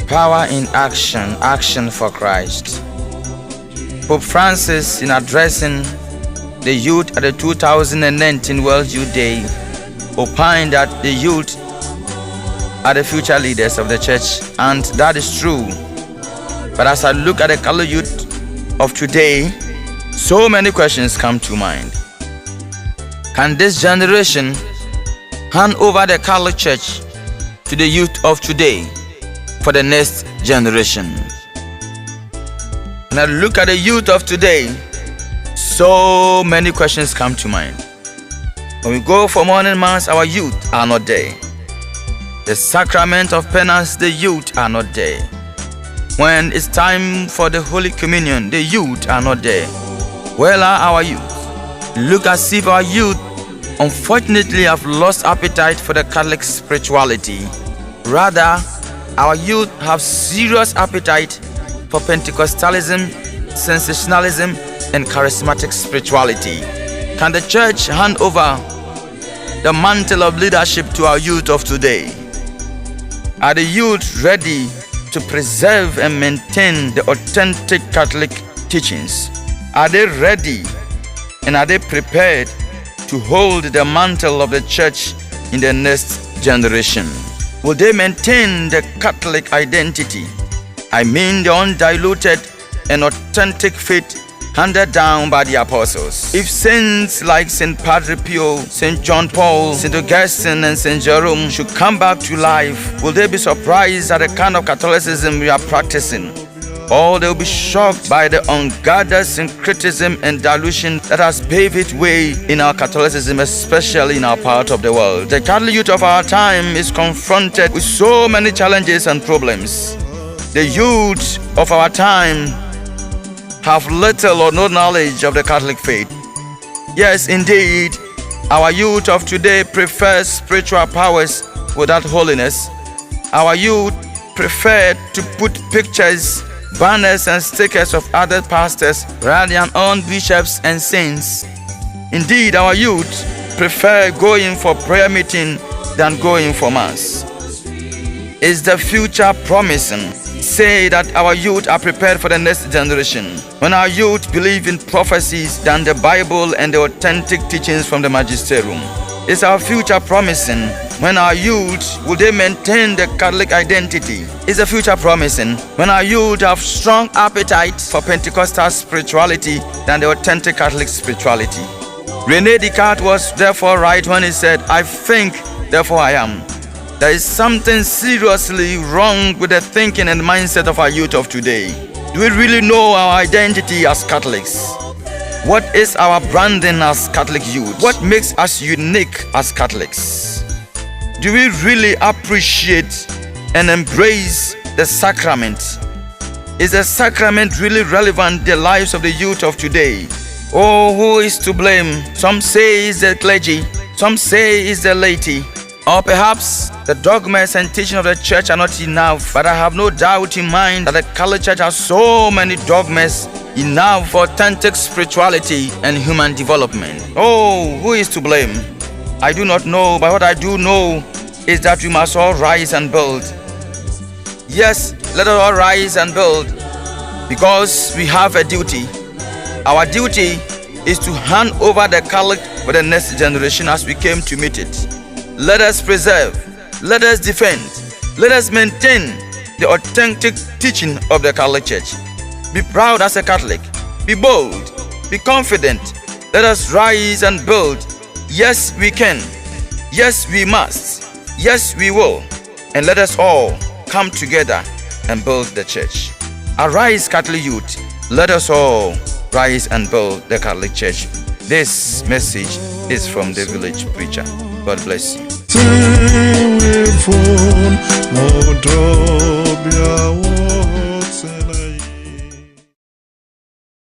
Power in action, action for Christ. Pope Francis, in addressing the youth at the 2019 World Youth Day, opined that the youth are the future leaders of the church, and that is true. But as I look at the Catholic youth of today, so many questions come to mind. Can this generation hand over the Catholic Church to the youth of today for the next generation? When I look at the youth of today, so many questions come to mind. When we go for morning mass, our youth are not there. The sacrament of penance, the youth are not there. When it's time for the Holy Communion, the youth are not there. Where are our youth? Look as if our youth unfortunately have lost appetite for the Catholic spirituality. Rather, our youth have serious appetite for Pentecostalism, sensationalism, and charismatic spirituality. Can the church hand over the mantle of leadership to our youth of today? Are the youth ready to preserve and maintain the authentic Catholic teachings? Are they ready and are they prepared to hold the mantle of the church in the next generation? Will they maintain the Catholic identity? I mean the undiluted and authentic faith handed down by the apostles. If saints like St. Padre Pio, St. John Paul, St. Augustine, and St. Jerome should come back to life, will they be surprised at the kind of Catholicism we are practicing? Or they'll be shocked by the ungathered syncretism and dilution that has paved its way in our Catholicism, especially in our part of the world. The Catholic youth of our time is confronted with so many challenges and problems. The youth of our time have little or no knowledge of the Catholic faith. Yes, indeed, our youth of today prefer spiritual powers without holiness. Our youth prefer to put pictures, banners, and stickers of other pastors rather than on bishops and saints. Indeed, our youth prefer going for prayer meeting than going for mass. Is the future promising? Say that our youth are prepared for the next generation. When our youth believe in prophecies than the Bible and the authentic teachings from the magisterium. Is our future promising? When our youth, will they maintain the Catholic identity? Is the future promising? When our youth have strong appetite for Pentecostal spirituality than the authentic Catholic spirituality. René Descartes was therefore right when he said, "I think, therefore I am." There is something seriously wrong with the thinking and mindset of our youth of today. Do we really know our identity as Catholics? What is our branding as Catholic youth? What makes us unique as Catholics? Do we really appreciate and embrace the sacrament? Is the sacrament really relevant in the lives of the youth of today? Oh, who is to blame? Some say it's the clergy, some say it's the laity. Or perhaps the dogmas and teaching of the church are not enough, but I have no doubt in mind that the Catholic Church has so many dogmas enough for authentic spirituality and human development. Oh, who is to blame? I do not know, but what I do know is that we must all rise and build. Yes, let us all rise and build, because we have a duty. Our duty is to hand over the Catholic for the next generation as we came to meet it. Let us preserve, let us defend, let us maintain the authentic teaching of the Catholic Church. Be proud as a Catholic, be bold, be confident. Let us rise and build. Yes, we can. Yes, we must. Yes, we will. And let us all come together and build the church. Arise, Catholic youth. Let us all rise and build the Catholic Church. This message is from the Village Preacher. God bless you.